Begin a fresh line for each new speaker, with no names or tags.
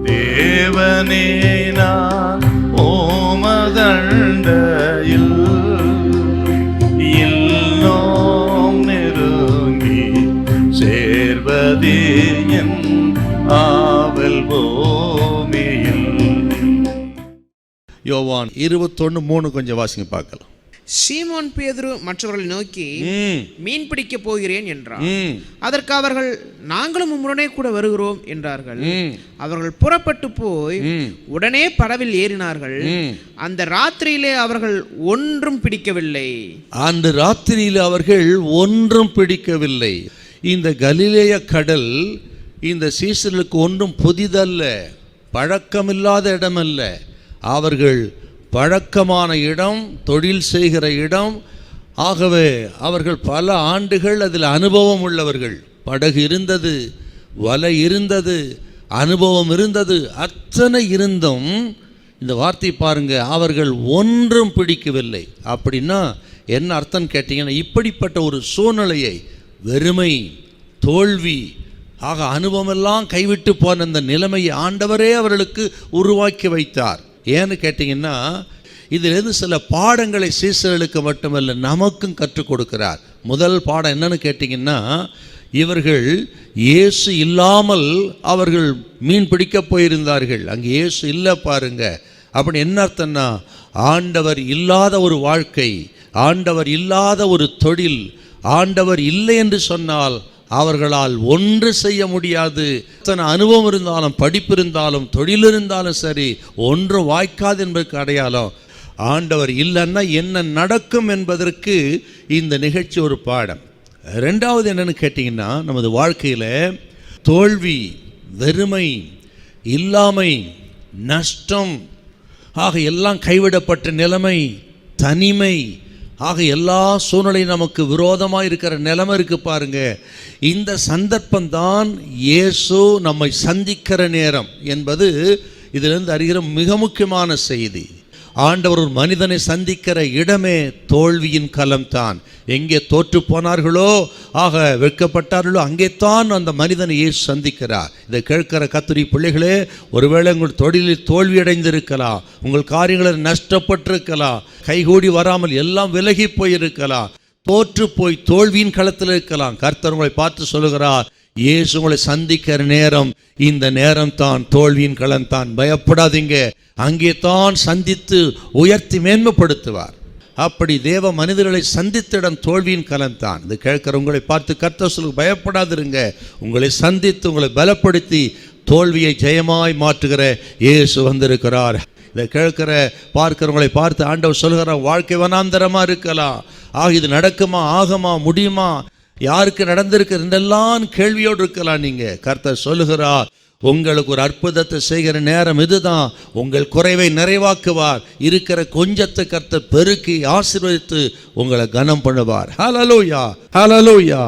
தேவனே நான் ஓமதண்டையில் இன்னும் நெருங்கி சேர்வதே என் ஆவல் பூமியில்.
யோவான் 21:3 கொஞ்சம் வாசிங்க பார்க்கலாம்.
சீமோன் பேதுரு மற்றவர்களை நோக்கி மீன் பிடிக்க போகிறேன் என்றார். அதற்கு அவர்கள் நாங்களும் உம்முடனே கூட வருகிறோம் என்றார்கள். அவர்கள் புறப்பட்டு போய் உடனே படவில் ஏறினார்கள். அந்த ராத்திரியிலே அவர்கள் ஒன்றும் பிடிக்கவில்லை.
அந்த ராத்திரியில் அவர்கள் ஒன்றும் பிடிக்கவில்லை. இந்த கலிலேய கடல் இந்த சீசர்களுக்கு ஒன்றும் புதிதல்ல, பழக்கமில்லாத இடமல்ல. அவர்கள் பழக்கமான இடம், தொழில் செய்கிற இடம். ஆகவே அவர்கள் பல ஆண்டுகள் அதில் அனுபவம் உள்ளவர்கள். படகு இருந்தது, வலை இருந்தது, அனுபவம் இருந்தது. அத்தனை இருந்தும் இந்த வார்த்தை பாருங்க, அவர்கள் ஒன்றும் பிடிக்கவில்லை. அப்படின்னா என்ன அர்த்தம் கேட்டீங்கன்னா, இப்படிப்பட்ட ஒரு சூழ்நிலையை, வெறுமை, தோல்வி, ஆக அனுபவமெல்லாம் கைவிட்டு போன அந்த நிலைமையை ஆண்டவரே அவர்களுக்கு உருவாக்கி வைத்தார். ஏன்னு கேட்டிங்கன்னா, இதிலிருந்து சில பாடங்களை சீசர்களுக்கு மட்டுமல்ல நமக்கும் கற்றுக் கொடுக்கிறார். முதல் பாடம் என்னன்னு கேட்டிங்கன்னா, இவர்கள் இயேசு இல்லாமல் அவர்கள் மீன் பிடிக்க போயிருந்தார்கள். அங்கே இயேசு இல்லை பாருங்க. அப்படி என்ன அர்த்தம்னா, ஆண்டவர் இல்லாத ஒரு வாழ்க்கை, ஆண்டவர் இல்லாத ஒரு தொழில், ஆண்டவர் இல்லை என்று சொன்னால் அவர்களால் ஒன்று செய்ய முடியாது. தன் அனுபவம் இருந்தாலும், படிப்பு இருந்தாலும், தொழில் இருந்தாலும் சரி, ஒன்று வாய்க்காது என்பதற்கு அடையாளம் ஆண்டவர் இல்லைன்னா என்ன நடக்கும் என்பதற்கு இந்த நிகழ்ச்சி ஒரு பாடம். ரெண்டாவது என்னன்னு கேட்டிங்கன்னா, நமது வாழ்க்கையில் தோல்வி, வெறுமை, இல்லாமை, நஷ்டம், ஆக எல்லாம் கைவிடப்பட்ட நிலைமை, தனிமை, ஆக எல்லா சூழ்நிலையும் நமக்கு விரோதமாக இருக்கிற நிலைமை இருக்கு பாருங்க. இந்த சந்தர்ப்பம்தான் இயேசு நம்மை சந்திக்கிற நேரம் என்பது இதிலிருந்து அறிகிற மிக முக்கியமான செய்தி. ஆண்டவர் ஒரு மனிதனை சந்திக்கிற இடமே தோல்வியின் களம்தான். எங்கே தோற்று போனார்களோ, ஆக வெட்கப்பட்டார்களோ, அங்கே தான் அந்த மனிதனை இயேசு சந்திக்கிறார். இதை கேட்கிற கர்த்தருடைய பிள்ளைகளே, ஒருவேளை உங்கள் தொழிலில் தோல்வி அடைந்திருக்கலாம், உங்கள் காரியங்களில் நஷ்டப்பட்டிருக்கலாம், கைகூடி வராமல் எல்லாம் விலகி போயிருக்கலாம், தோற்று போய் தோல்வியின் களத்தில் இருக்கலாம். கர்த்தர் உங்களை பார்த்து சொல்லுகிறார், இயேசு உங்களை சந்திக்கிற நேரம் இந்த நேரம் தான், தோல்வியின் களம் தான். பயப்படாதீங்க, அங்கே தான் சந்தித்து உயர்த்தி மேன்மைப்படுத்துவார். அப்படி தேவ மனிதர்களை சந்தித்த இடம் தோல்வியின் களம் தான். இது கேட்கிற உங்களை பார்த்து கர்த்தர் சொல்லு, பயப்படாதிருங்க, உங்களை சந்தித்து உங்களை பலப்படுத்தி தோல்வியை ஜெயமாய் மாற்றுகிற இயேசு வந்திருக்கிறார். இதை கேட்கிற பார்க்கிறவங்களை பார்த்து ஆண்டவர் சொல்கிறார், வாழ்க்கை வனாந்தரமாக இருக்கலாம், இது நடக்குமா, ஆகுமா, முடியுமா, யாருக்கு நடந்திருக்கு என்றெல்லாம் கேள்வியோடு இருக்கலாம். நீங்கள் கர்த்தர் சொல்லுகிறார், உங்களுக்கு ஒரு அற்புதத்தை செய்கிற நேரம் இதுதான். உங்கள் குறைவை நிறைவாக்குவார். இருக்கிற கொஞ்சத்தை கர்த்தர் பெருக்கி ஆசீர்வதித்து உங்களை கனம் பண்ணுவார். ஹல்லேலூயா, ஹல்லேலூயா.